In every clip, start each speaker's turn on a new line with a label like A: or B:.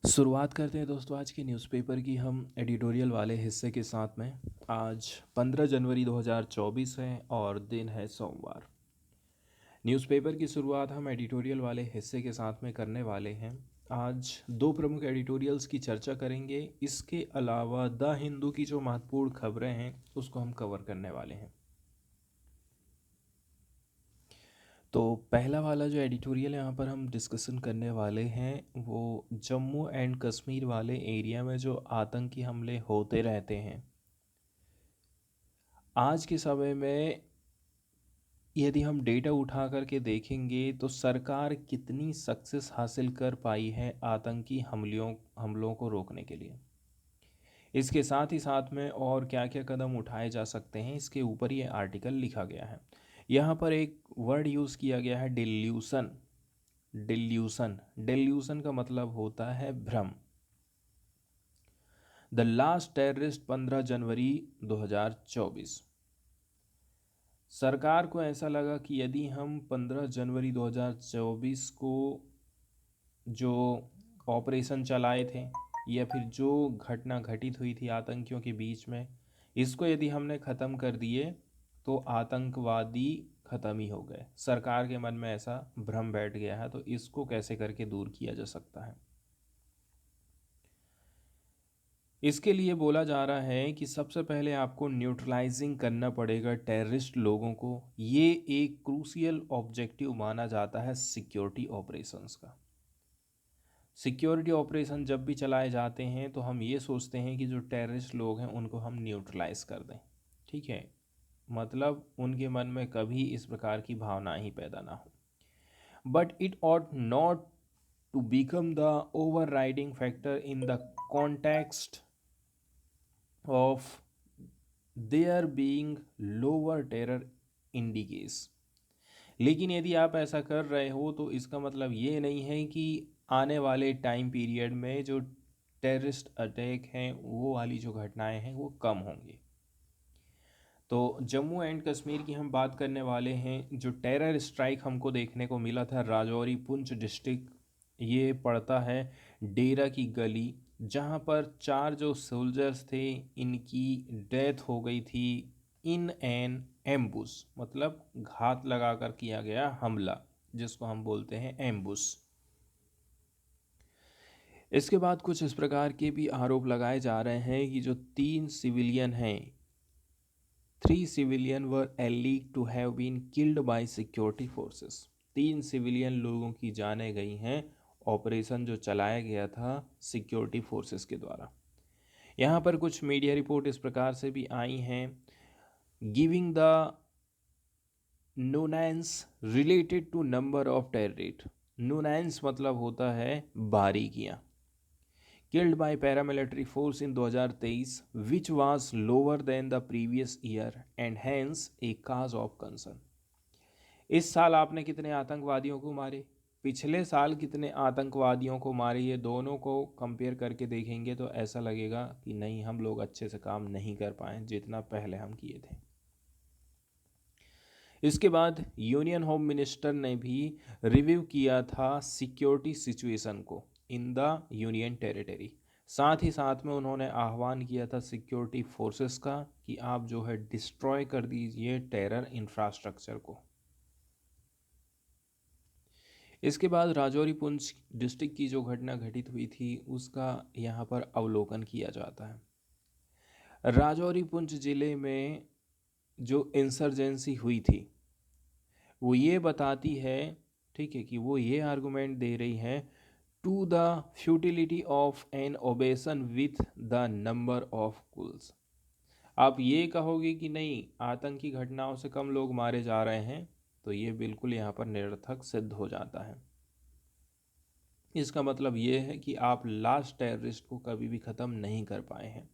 A: शुरुआत करते हैं दोस्तों आज के न्यूज़पेपर की हम एडिटोरियल वाले हिस्से के साथ में। आज 15 जनवरी 2024 है और दिन है सोमवार। न्यूज़पेपर की शुरुआत हम एडिटोरियल वाले हिस्से के साथ में करने वाले हैं। आज दो प्रमुख एडिटोरियल्स की चर्चा करेंगे। इसके अलावा द हिंदू की जो महत्वपूर्ण खबरें हैं उसको हम कवर करने वाले हैं। तो पहला वाला जो एडिटोरियल यहाँ पर हम डिस्कशन करने वाले हैं वो जम्मू एंड कश्मीर वाले एरिया में जो आतंकी हमले होते रहते हैं, आज के समय में यदि हम डेटा उठा करके देखेंगे तो सरकार कितनी सक्सेस हासिल कर पाई है आतंकी हमलों को रोकने के लिए। इसके साथ ही साथ में और क्या क्या कदम उठाए जा सकते हैं इसके ऊपर ये आर्टिकल लिखा गया है। यहाँ पर एक वर्ड यूज़ किया गया है डिल्यूशन। डिल्यूशन का मतलब होता है भ्रम। द लास्ट टेररिस्ट 15 जनवरी 2024। सरकार को ऐसा लगा कि यदि हम 15 जनवरी 2024 को जो ऑपरेशन चलाए थे या फिर जो घटना घटित हुई थी आतंकियों के बीच में, इसको यदि हमने ख़त्म कर दिए तो आतंकवादी ख़त्म ही हो गए। सरकार के मन में ऐसा भ्रम बैठ गया है, तो इसको कैसे करके दूर किया जा सकता है। इसके लिए बोला जा रहा है कि सबसे पहले आपको न्यूट्रलाइजिंग करना पड़ेगा टेररिस्ट लोगों को। ये एक क्रूशियल ऑब्जेक्टिव माना जाता है सिक्योरिटी ऑपरेशंस का। सिक्योरिटी ऑपरेशन जब भी चलाए जाते हैं तो हम ये सोचते हैं कि जो टेररिस्ट लोग हैं उनको हम न्यूट्रलाइज कर दें, ठीक है, मतलब उनके मन में कभी इस प्रकार की भावना ही पैदा ना हो। But it ought not to become the overriding factor in the context of there being lower terror indices। लेकिन यदि आप ऐसा कर रहे हो तो इसका मतलब ये नहीं है कि आने वाले टाइम पीरियड में जो टेररिस्ट अटैक हैं वो वाली जो घटनाएं हैं वो कम होंगी। तो जम्मू एंड कश्मीर की हम बात करने वाले हैं। जो टेरर स्ट्राइक हमको देखने को मिला था राजौरी पुंछ डिस्ट्रिक्ट, ये पड़ता है डेरा की गली, जहाँ पर 4 जो सोल्जर्स थे इनकी डेथ हो गई थी इन एन एम्बुश, मतलब घात लगाकर किया गया हमला, जिसको हम बोलते हैं एम्बुश। इसके बाद कुछ इस प्रकार के भी आरोप लगाए जा रहे हैं कि जो 3 सिविलियन हैं, 3 civilian were alleged to have been killed by security forces। 3 civilian लोगों की जानें गई हैं ऑपरेशन जो चलाया गया था सिक्योरिटी फोर्सेस के द्वारा। यहाँ पर कुछ मीडिया रिपोर्ट इस प्रकार से भी आई हैं, giving the nuances related to number of terrorist. Nuances मतलब होता है बारीकियाँ। killed by paramilitary force in 2023 which was lower than the previous year and hence a cause of concern। इस साल आपने कितने आतंकवादियों को मारे, पिछले साल कितने आतंकवादियों को मारे, ये दोनों को कंपेयर करके देखेंगे तो ऐसा लगेगा कि नहीं, हम लोग अच्छे से काम नहीं कर पाए जितना पहले हम किए थे। इसके बाद यूनियन होम मिनिस्टर ने भी रिव्यू किया था सिक्योरिटी सिचुएशन को इन द यूनियन टेरिटरी। साथ ही साथ में उन्होंने आह्वान किया था सिक्योरिटी फोर्सेस का कि आप जो है डिस्ट्रॉय कर दीजिए टेरर इंफ्रास्ट्रक्चर को। इसके बाद राजौरी पुंछ डिस्ट्रिक्ट की जो घटना घटित हुई थी उसका यहाँ पर अवलोकन किया जाता है। राजौरी पुंछ ज़िले में जो इंसर्जेंसी हुई थी वो ये बताती है, ठीक है, कि वो ये आर्गूमेंट दे रही है to the futility of an obsession with the number of kills. आप ये कहोगे कि नहीं आतंकी घटनाओं से कम लोग मारे जा रहे हैं तो ये बिल्कुल यहाँ पर निरर्थक सिद्ध हो जाता है। इसका मतलब ये है कि आप लास्ट टेररिस्ट को कभी भी ख़त्म नहीं कर पाए हैं।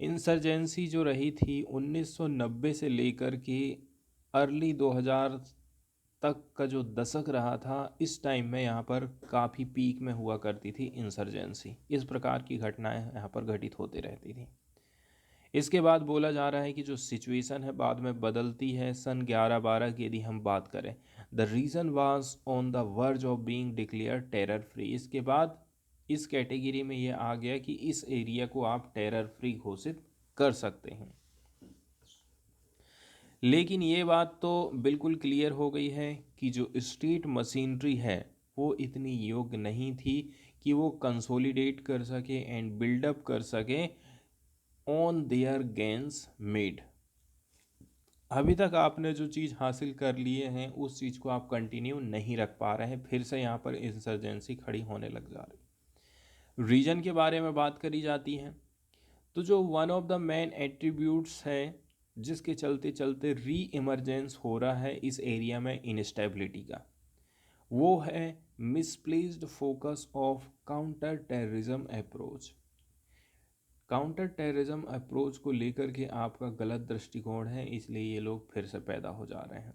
A: इंसर्जेंसी जो रही थी 1990 से लेकर के अर्ली 2000 तक का जो दशक रहा था, इस टाइम में यहाँ पर काफ़ी पीक में हुआ करती थी इंसर्जेंसी। इस प्रकार की घटनाएं यहाँ पर घटित होती रहती थी। इसके बाद बोला जा रहा है कि जो सिचुएशन है बाद में बदलती है। सन 11-12 की यदि हम बात करें, the reason was on the verge of being declare terror free. इसके बाद इस कैटेगरी में ये आ गया कि इस एरिया को आप टेरर फ्री घोषित कर सकते हैं। लेकिन ये बात तो बिल्कुल क्लियर हो गई है कि जो स्टेट मशीनरी है वो इतनी योग्य नहीं थी कि वो कंसोलिडेट कर सके एंड बिल्डअप कर सके ऑन देयर गेन्स मेड। अभी तक आपने जो चीज़ हासिल कर लिए हैं उस चीज़ को आप कंटिन्यू नहीं रख पा रहे हैं, फिर से यहाँ पर इंसर्जेंसी खड़ी होने लग जा रही। रीजन के बारे में बात करी जाती है तो जो one of the main attributes है जिसके चलते चलते री इमरजेंस हो रहा है इस एरिया में इनस्टेबिलिटी का, वो है misplaced focus of counter terrorism approach. Counter terrorism approach को लेकर के आपका गलत दृष्टिकोण है, इसलिए ये लोग फिर से पैदा हो जा रहे हैं।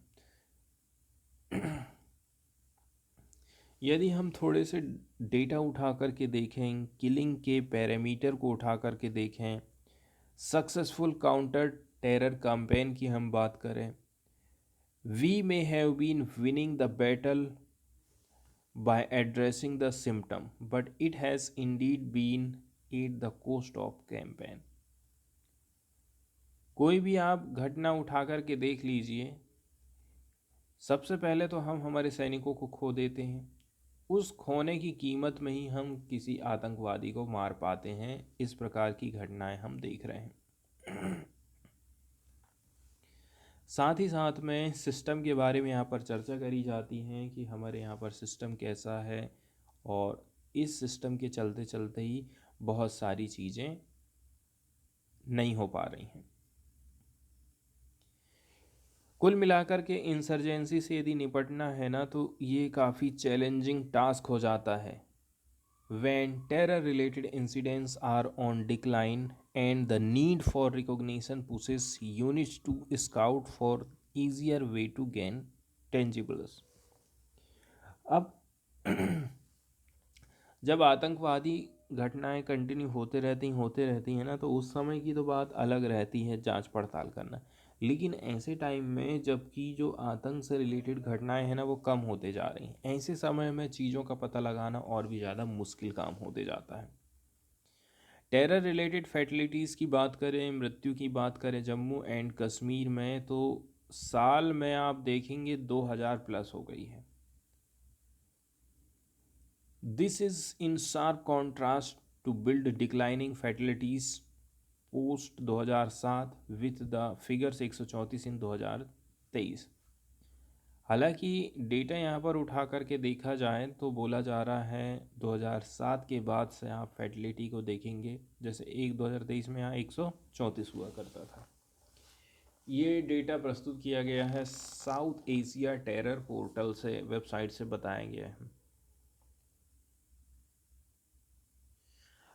A: यदि हम थोड़े से डेटा उठा करके देखें, किलिंग के पैरामीटर को उठा करके देखें, सक्सेसफुल काउंटर टेरर कैंपेन की हम बात करें, we may have been winning the battle by addressing the symptom, but it has indeed been at the cost of campaign। कोई भी आप घटना उठा करके देख लीजिए, सबसे पहले तो हम हमारे सैनिकों को खो देते हैं, उस खोने की कीमत में ही हम किसी आतंकवादी को मार पाते हैं। इस प्रकार की घटनाएं हम देख रहे हैं। साथ ही साथ में सिस्टम के बारे में यहाँ पर चर्चा करी जाती है कि हमारे यहाँ पर सिस्टम कैसा है, और इस सिस्टम के चलते चलते ही बहुत सारी चीज़ें नहीं हो पा रही हैं। कुल मिलाकर के इंसर्जेंसी से यदि निपटना है ना तो ये काफ़ी चैलेंजिंग टास्क हो जाता है। When terror related incidents are on decline and the need for recognition pushes units to scout for easier way to gain tangibles। अब जब आतंकवादी घटनाएं कंटिन्यू होते रहती हैं ना तो उस समय की तो बात अलग रहती है, जांच पड़ताल करना। लेकिन ऐसे टाइम में जबकि जो आतंक से रिलेटेड घटनाएं हैं ना वो कम होते जा रही हैं, ऐसे समय में चीज़ों का पता लगाना और भी ज़्यादा मुश्किल काम होते जाता है। टेरर रिलेटेड फैटलिटीज़ की बात करें, मृत्यु की बात करें जम्मू एंड कश्मीर में, तो साल में आप देखेंगे 2000 प्लस हो गई है। This is in sharp contrast to build declining fatalities post 2007 with the figures 134 in 2023। हालांकि डेटा यहाँ पर उठा करके देखा जाए तो बोला जा रहा है 2007 के बाद से आप फैटिलिटी को देखेंगे, जैसे 2023 में यहाँ 134 हुआ करता था। ये डेटा प्रस्तुत किया गया है साउथ एशिया टेरर पोर्टल से, वेबसाइट से बताया गया है।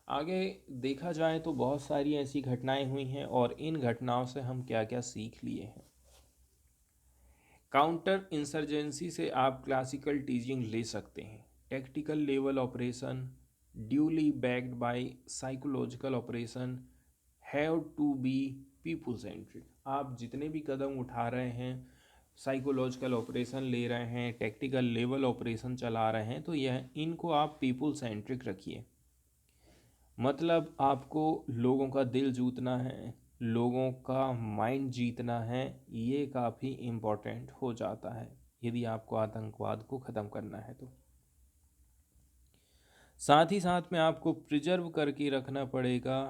A: आगे देखा जाए तो बहुत सारी ऐसी घटनाएं हुई हैं और इन घटनाओं से हम क्या क्या सीख लिए हैं। काउंटर इंसर्जेंसी से आप क्लासिकल टीचिंग ले सकते हैं, tactical level operation duly backed by psychological operation have to be people centric. आप जितने भी कदम उठा रहे हैं, साइकोलॉजिकल ऑपरेशन ले रहे हैं, टेक्टिकल लेवल ऑपरेशन चला रहे हैं, तो यह इनको आप पीपल सेंट्रिक रखिए। मतलब आपको लोगों का दिल जीतना है, लोगों का माइंड जीतना है, ये काफ़ी इम्पोर्टेंट हो जाता है यदि आपको आतंकवाद को ख़त्म करना है तो। साथ ही साथ में आपको प्रिजर्व करके रखना पड़ेगा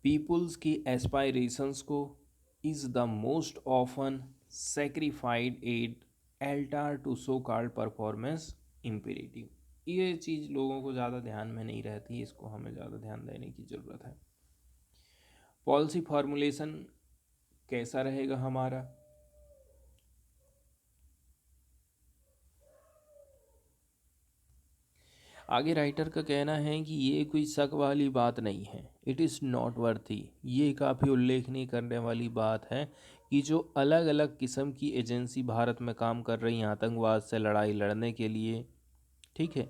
A: पीपुल्स की एस्पायरेशंस को, is the most often sacrificed at altar to so called performance imperative. ये चीज़ लोगों को ज़्यादा ध्यान में नहीं रहती, इसको हमें ज़्यादा ध्यान देने की ज़रूरत है। पॉलिसी फार्मूलेशन कैसा रहेगा हमारा, आगे राइटर का कहना है कि ये कोई शक वाली बात नहीं है, इट इज़ नॉट वर्थी। ये काफ़ी उल्लेखनीय करने वाली बात है कि जो अलग अलग किस्म की एजेंसी भारत में काम कर रही हैं आतंकवाद से लड़ाई लड़ने के लिए, ठीक है,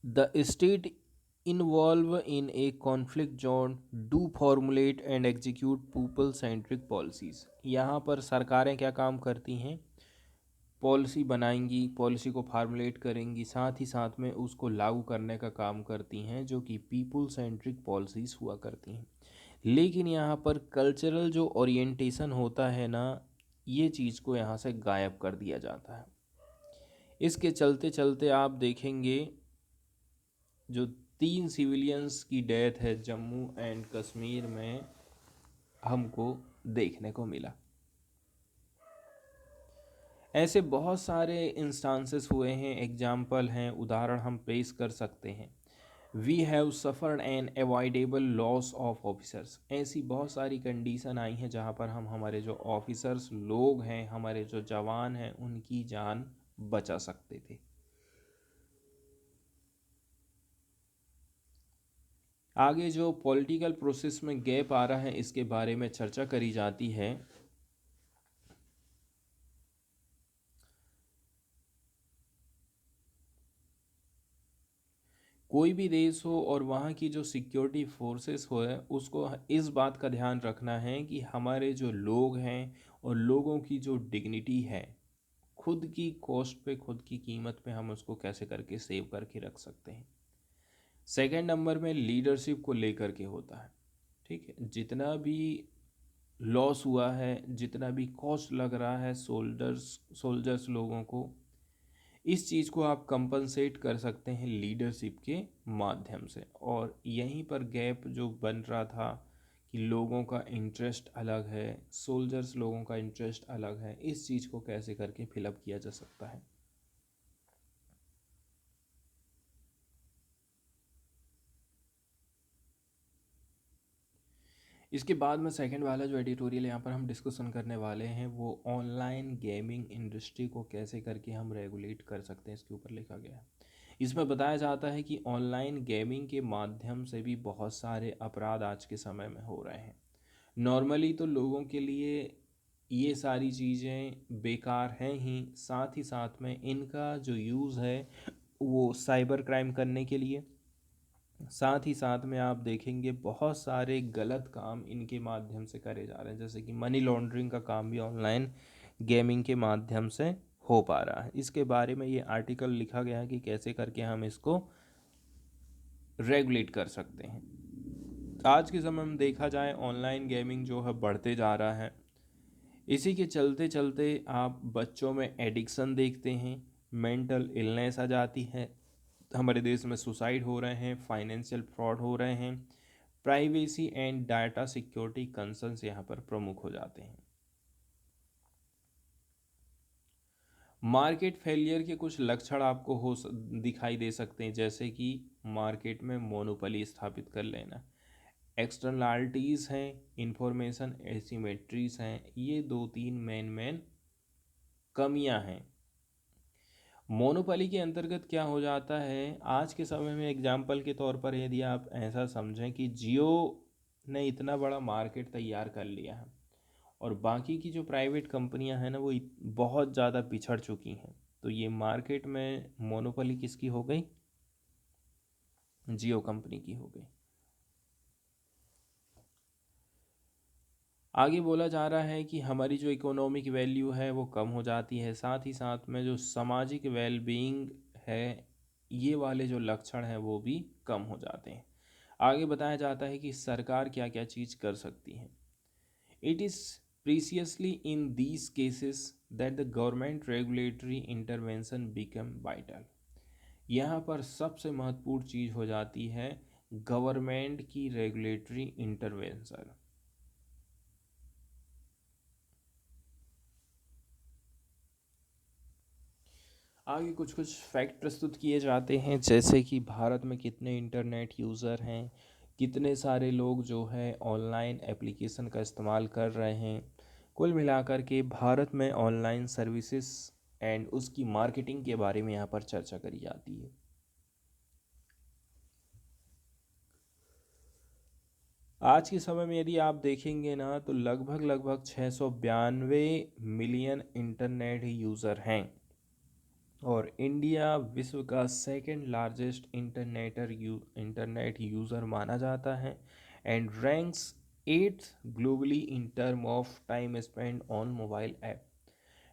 A: the state involve in A conflict zone do formulate and execute people centric policies. यहाँ पर सरकारें क्या काम करती हैं, पॉलिसी बनाएंगी, पॉलिसी को फार्मुलेट करेंगी, साथ ही साथ में उसको लागू करने का काम करती हैं, जो कि पीपल सेंट्रिक पॉलिसीज़ हुआ करती हैं। लेकिन यहाँ पर कल्चरल जो ओरिएंटेशन होता है ना, ये चीज़ को यहाँ से गायब कर दिया जाता है। इसके चलते चलते आप देखेंगे जो 3 सिविलियंस की डेथ है जम्मू एंड कश्मीर में हमको देखने को मिला। ऐसे बहुत सारे इंस्टांसेस हुए हैं, एग्जाम्पल हैं, उदाहरण हम पेश कर सकते हैं। We have suffered an avoidable loss of officers. ऐसी बहुत सारी कंडीशन आई हैं जहाँ पर हम हमारे जो ऑफिसर्स लोग हैं, हमारे जो जवान हैं, उनकी जान बचा सकते थे। आगे जो पॉलिटिकल प्रोसेस में गैप आ रहा है, इसके बारे में चर्चा करी जाती है। कोई भी देश हो और वहाँ की जो सिक्योरिटी फोर्सेस हो है, उसको इस बात का ध्यान रखना है कि हमारे जो लोग हैं और लोगों की जो डिग्निटी है, खुद की कॉस्ट पे, खुद की कीमत पे हम उसको कैसे करके सेव करके रख सकते हैं। सेकंड नंबर में लीडरशिप को लेकर के होता है। ठीक है, जितना भी लॉस हुआ है, जितना भी कॉस्ट लग रहा है सोल्जर्स लोगों को, इस चीज़ को आप कंपनसेट कर सकते हैं लीडरशिप के माध्यम से। और यहीं पर गैप जो बन रहा था कि लोगों का इंटरेस्ट अलग है, सोल्जर्स लोगों का इंटरेस्ट अलग है, इस चीज़ को कैसे करके फिलअप किया जा सकता है। इसके बाद में सेकंड वाला जो एडिटोरियल यहाँ पर हम डिस्कशन करने वाले हैं, वो ऑनलाइन गेमिंग इंडस्ट्री को कैसे करके हम रेगुलेट कर सकते हैं, इसके ऊपर लिखा गया है। इसमें बताया जाता है कि ऑनलाइन गेमिंग के माध्यम से भी बहुत सारे अपराध आज के समय में हो रहे हैं। नॉर्मली तो लोगों के लिए ये सारी चीज़ें बेकार हैं ही, साथ ही साथ में इनका जो यूज़ है वो साइबर क्राइम करने के लिए, साथ ही साथ में आप देखेंगे बहुत सारे गलत काम इनके माध्यम से करे जा रहे हैं, जैसे कि मनी लॉन्ड्रिंग का काम भी ऑनलाइन गेमिंग के माध्यम से हो पा रहा है। इसके बारे में ये आर्टिकल लिखा गया है कि कैसे करके हम इसको रेगुलेट कर सकते हैं। आज के समय में देखा जाए, ऑनलाइन गेमिंग जो है बढ़ते जा रहा है। इसी के चलते चलते आप बच्चों में एडिक्शन देखते हैं, मेंटल इलनेस आ जाती है, हमारे देश में सुसाइड हो रहे हैं, फाइनेंशियल फ्रॉड हो रहे हैं, privacy and data security concerns यहाँ पर प्रमुख हो जाते हैं। मार्केट फेलियर के कुछ लक्षण आपको दिखाई दे सकते हैं, जैसे कि मार्केट में मोनोपोली स्थापित कर लेना, एक्सटर्नलिटीज़ हैं, इंफॉर्मेशन एसिमेट्रीज हैं, ये दो तीन मेन कमियां हैं। मोनोपोली के अंतर्गत क्या हो जाता है, आज के समय में एग्जाम्पल के तौर पर यदि आप ऐसा समझें कि जियो ने इतना बड़ा मार्केट तैयार कर लिया है और बाकी की जो प्राइवेट कंपनियां हैं ना, वो बहुत ज़्यादा पिछड़ चुकी हैं, तो ये मार्केट में मोनोपोली किसकी हो गई? जियो कंपनी की हो गई। आगे बोला जा रहा है कि हमारी जो इकोनॉमिक वैल्यू है वो कम हो जाती है, साथ ही साथ में जो सामाजिक वेलबींग है, ये वाले जो लक्षण हैं वो भी कम हो जाते हैं। आगे बताया जाता है कि सरकार क्या क्या चीज़ कर सकती है। It is precisely in these cases that the government regulatory intervention become vital. यहाँ पर सबसे महत्वपूर्ण चीज़ हो जाती है गवर्नमेंट की रेगुलेटरी इंटरवेंशन। आगे कुछ कुछ फैक्ट प्रस्तुत किए जाते हैं, जैसे कि भारत में कितने इंटरनेट यूज़र हैं, कितने सारे लोग जो है ऑनलाइन एप्लीकेशन का इस्तेमाल कर रहे हैं। कुल मिलाकर के भारत में ऑनलाइन सर्विसेज एंड उसकी मार्केटिंग के बारे में यहाँ पर चर्चा करी जाती है। आज के समय में यदि आप देखेंगे ना, तो लगभग लगभग 692 मिलियन इंटरनेट यूज़र हैं और इंडिया विश्व का सेकंड लार्जेस्ट इंटरनेट यूज़र माना जाता है and ranks 8th globally in term of time spend on mobile app.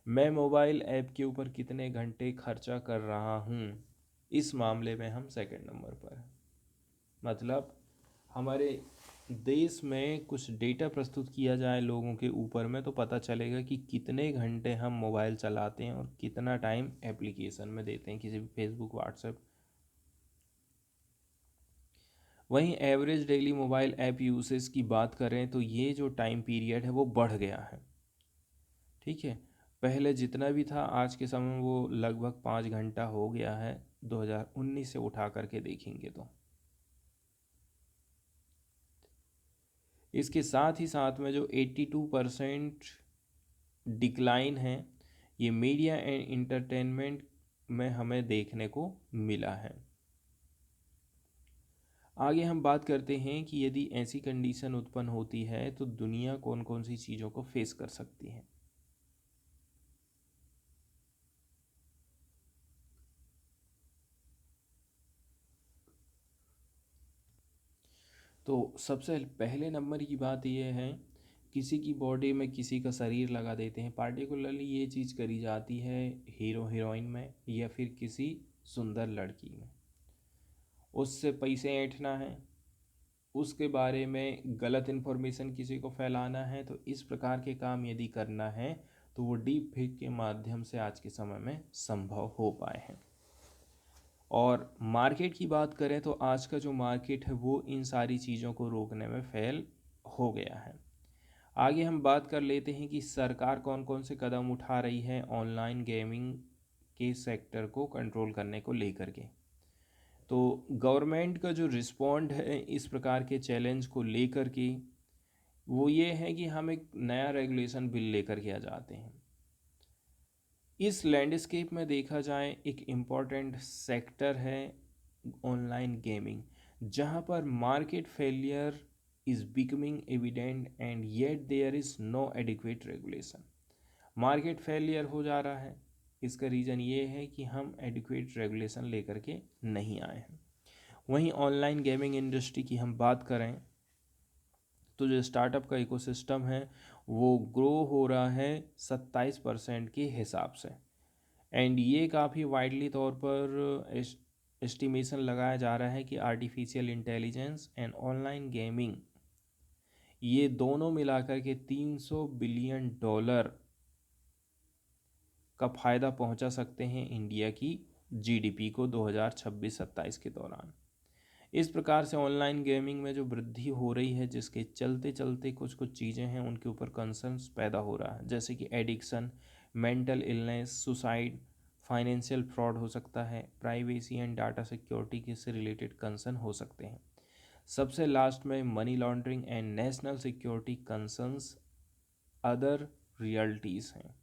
A: मैं मोबाइल ऐप के ऊपर कितने घंटे खर्चा कर रहा हूँ, इस मामले में हम सेकंड नंबर पर हैं। मतलब हमारे देश में कुछ डेटा प्रस्तुत किया जाए लोगों के ऊपर में तो पता चलेगा कि कितने घंटे हम मोबाइल चलाते हैं और कितना टाइम एप्लीकेशन में देते हैं, किसी भी फेसबुक, व्हाट्सएप। वहीं average daily mobile app usage की बात करें तो ये जो टाइम पीरियड है वो बढ़ गया है। ठीक है, पहले जितना भी था आज के समय में वो लगभग 5 घंटा हो गया है 2019 से उठा करके देखेंगे तो। इसके साथ ही साथ में जो 82% डिक्लाइन है ये मीडिया एंड इंटरटेनमेंट में हमें देखने को मिला है। आगे हम बात करते हैं कि यदि ऐसी कंडीशन उत्पन्न होती है तो दुनिया कौन कौन सी चीज़ों को फेस कर सकती है। तो सबसे पहले नंबर की बात यह है, किसी की बॉडी में किसी का शरीर लगा देते हैं। पार्टिकुलरली ये चीज़ करी जाती है हीरो हीरोइन में या फिर किसी सुंदर लड़की में। उससे पैसे ऐंठना है, उसके बारे में गलत इन्फॉर्मेशन किसी को फैलाना है, तो इस प्रकार के काम यदि करना है तो वो डीप फेक के माध्यम से आज के समय में संभव हो पाए हैं। और मार्केट की बात करें तो आज का जो मार्केट है वो इन सारी चीज़ों को रोकने में फेल हो गया है। आगे हम बात कर लेते हैं कि सरकार कौन कौन से कदम उठा रही है ऑनलाइन गेमिंग के सेक्टर को कंट्रोल करने को लेकर के। तो गवर्नमेंट का जो रिस्पॉन्ड है इस प्रकार के चैलेंज को लेकर के वो ये है कि हम एक नया रेगुलेशन बिल लेकर के आ जाते हैं। इस लैंडस्केप में देखा जाए एक इम्पॉर्टेंट सेक्टर है ऑनलाइन गेमिंग, जहां पर market failure is becoming evident and yet there is no adequate regulation. Market failure हो जा रहा है, इसका रीज़न ये है कि हम एडिक्वेट रेगुलेशन लेकर के नहीं आए हैं। वहीं ऑनलाइन गेमिंग इंडस्ट्री की हम बात करें तो जो स्टार्टअप का इकोसिस्टम है वो ग्रो हो रहा है 27% के हिसाब से। एंड ये काफ़ी वाइडली तौर पर एस्टिमेशन लगाया जा रहा है कि artificial intelligence and online gaming ये दोनों मिलाकर के $300 बिलियन का फ़ायदा पहुंचा सकते हैं इंडिया की जीडीपी को 2026-27 के दौरान। इस प्रकार से ऑनलाइन गेमिंग में जो वृद्धि हो रही है, जिसके चलते चलते कुछ कुछ चीज़ें हैं उनके ऊपर कंसर्न्स पैदा हो रहा है, जैसे कि addiction, mental illness, suicide, financial fraud हो सकता है, प्राइवेसी एंड डाटा सिक्योरिटी के से रिलेटेड कंसर्न हो सकते हैं। सबसे लास्ट में money laundering and national security concerns other realities हैं।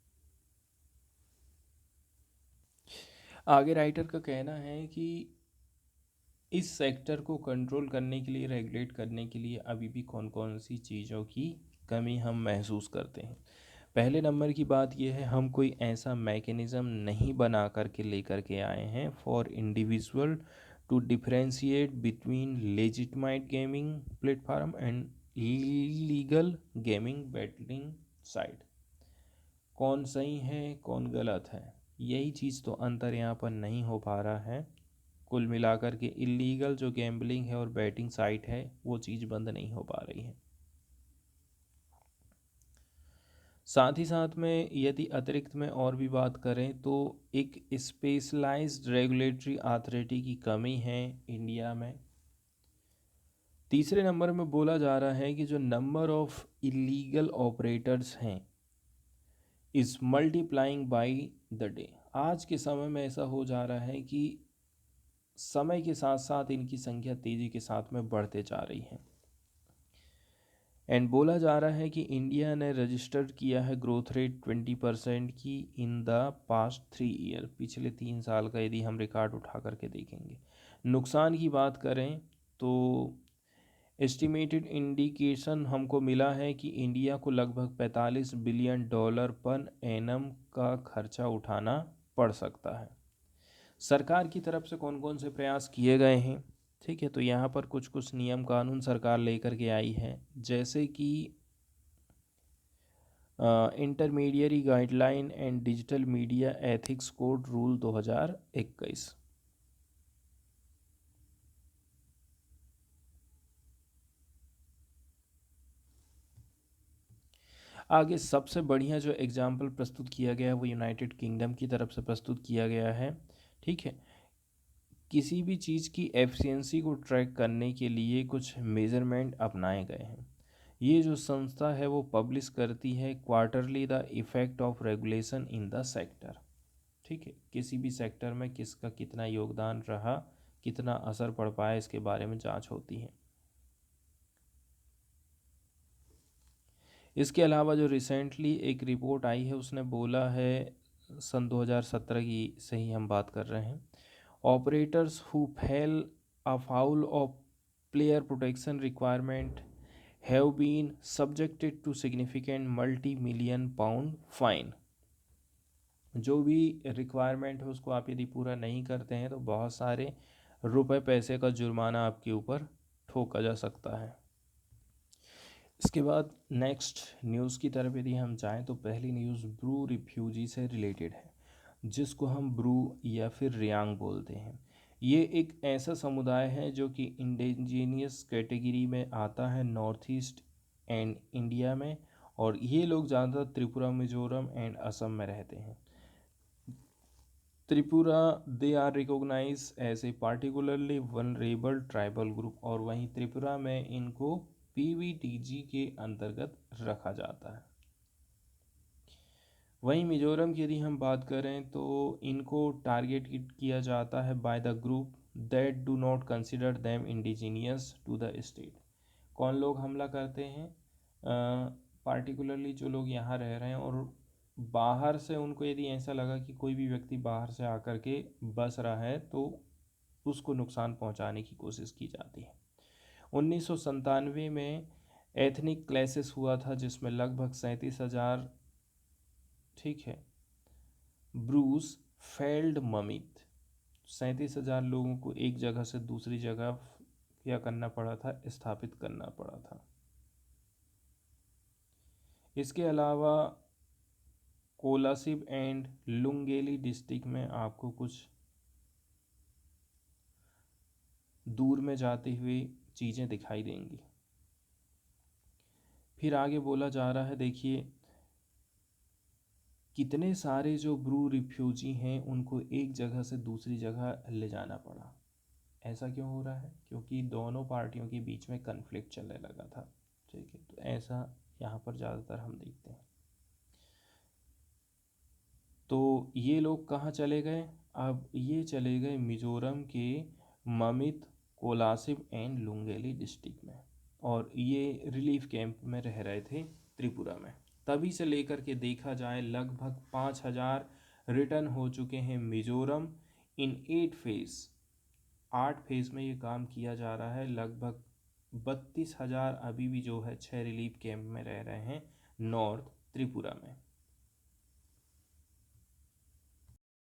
A: आगे राइटर का कहना है कि इस सेक्टर को कंट्रोल करने के लिए, रेगुलेट करने के लिए अभी भी कौन कौन सी चीज़ों की कमी हम महसूस करते हैं। पहले नंबर की बात यह है, हम कोई ऐसा मैकेनिज़्म नहीं बना करके लेकर के आए हैं for individual to differentiate between legitimate gaming platform and legal gaming betting site. कौन सही है कौन गलत है, यही चीज़ तो अंतर यहाँ पर नहीं हो पा रहा है। कुल मिलाकर के इलीगल जो गैम्बलिंग है और बैटिंग साइट है वो चीज़ बंद नहीं हो पा रही है। साथ ही साथ में यदि अतिरिक्त में और भी बात करें तो एक स्पेशलाइज्ड रेगुलेटरी अथॉरिटी की कमी है इंडिया में। तीसरे नंबर में बोला जा रहा है कि जो नंबर ऑफ इलीगल ऑपरेटर्स हैं is multiplying by the day. आज के समय में ऐसा हो जा रहा है कि समय के साथ साथ इनकी संख्या तेज़ी के साथ में बढ़ते जा रही है। एंड बोला जा रहा है कि इंडिया ने रजिस्टर्ड किया है ग्रोथ रेट 20% की इन द पास्ट 3 ईयर। पिछले 3 साल का यदि हम रिकॉर्ड उठा करके देखेंगे। नुकसान की बात करें तो एस्टिमेटेड इंडिकेशन हमको मिला है कि इंडिया को लगभग $45 बिलियन पर एनम का खर्चा उठाना पड़ सकता है। सरकार की तरफ से कौन कौन से प्रयास किए गए हैं, ठीक है, तो यहाँ पर कुछ कुछ नियम कानून सरकार लेकर के आई है, जैसे कि intermediary guideline and digital media ethics code rule 2021। आगे सबसे बढ़िया जो एग्जाम्पल प्रस्तुत किया गया है वो यूनाइटेड किंगडम की तरफ से प्रस्तुत किया गया है। ठीक है, किसी भी चीज़ की एफिशिएंसी को ट्रैक करने के लिए कुछ मेजरमेंट अपनाए गए हैं। ये जो संस्था है वो पब्लिश करती है quarterly the effect of regulation in the sector. ठीक है, किसी भी सेक्टर में किसका कितना योगदान रहा, कितना असर पड़ पाया, इसके बारे में जांच होती है। इसके अलावा जो रिसेंटली एक रिपोर्ट आई है उसने बोला है, सन 2017 की से ही हम बात कर रहे हैं, operators who fail afoul of player protection requirement have been subjected to significant multi million pound fine. जो भी रिक्वायरमेंट है उसको आप यदि पूरा नहीं करते हैं तो बहुत सारे रुपए पैसे का जुर्माना आपके ऊपर ठोका जा सकता है। इसके बाद नेक्स्ट न्यूज़ की तरफ यदि हम जाएं तो पहली न्यूज़ ब्रू रिफ्यूजी से रिलेटेड है, जिसको हम ब्रू या फिर रियांग बोलते हैं। ये एक ऐसा समुदाय है जो कि इंडिजीनियस कैटेगरी में आता है नॉर्थ ईस्ट एंड इंडिया में, और ये लोग ज़्यादातर त्रिपुरा, मिजोरम एंड असम में रहते हैं। Tripura they are recognize as a particularly vulnerable tribal group, और वहीं त्रिपुरा में इनको पीवीटीजी के अंतर्गत रखा जाता है। वहीं मिजोरम की यदि हम बात करें तो इनको टारगेट किया जाता है by the group that do not consider them indigenous to the state. कौन लोग हमला करते हैं? पार्टिकुलरली जो लोग यहाँ रह रहे हैं और बाहर से उनको यदि ऐसा लगा कि कोई भी व्यक्ति बाहर से आकर के बस रहा है तो उसको नुकसान पहुंचाने की कोशिश की जाती है। 1997 में एथनिक क्लैसेस हुआ था जिसमें लगभग 37,000, ठीक है, ब्रूस फेल्ड ममित, 37,000 लोगों को एक जगह से दूसरी जगह क्या करना पड़ा था, स्थापित करना पड़ा था। इसके अलावा कोलासिब एंड लुंगेली डिस्ट्रिक्ट में आपको कुछ दूर में जाती हुई चीज़ें दिखाई देंगी। फिर आगे बोला जा रहा है, देखिए कितने सारे जो ब्रू रिफ्यूजी हैं उनको एक जगह से दूसरी जगह ले जाना पड़ा। ऐसा क्यों हो रहा है? क्योंकि दोनों पार्टियों के बीच में कन्फ्लिक्ट चलने लगा था। ठीक है, तो ऐसा यहाँ पर ज़्यादातर हम देखते हैं। तो ये लोग कहाँ चले गए? अब ये चले गए मिजोरम के ममित, कोलासिब एंड लुंगेली डिस्ट्रिक्ट में, और ये रिलीफ कैंप में रह रहे थे त्रिपुरा में। तभी से लेकर के देखा जाए लगभग 5,000 रिटर्न हो चुके हैं मिजोरम इन 8 फेज। 8 फेज में ये काम किया जा रहा है। लगभग 32,000 अभी भी जो है 6 रिलीफ कैंप में रह रहे हैं नॉर्थ त्रिपुरा में।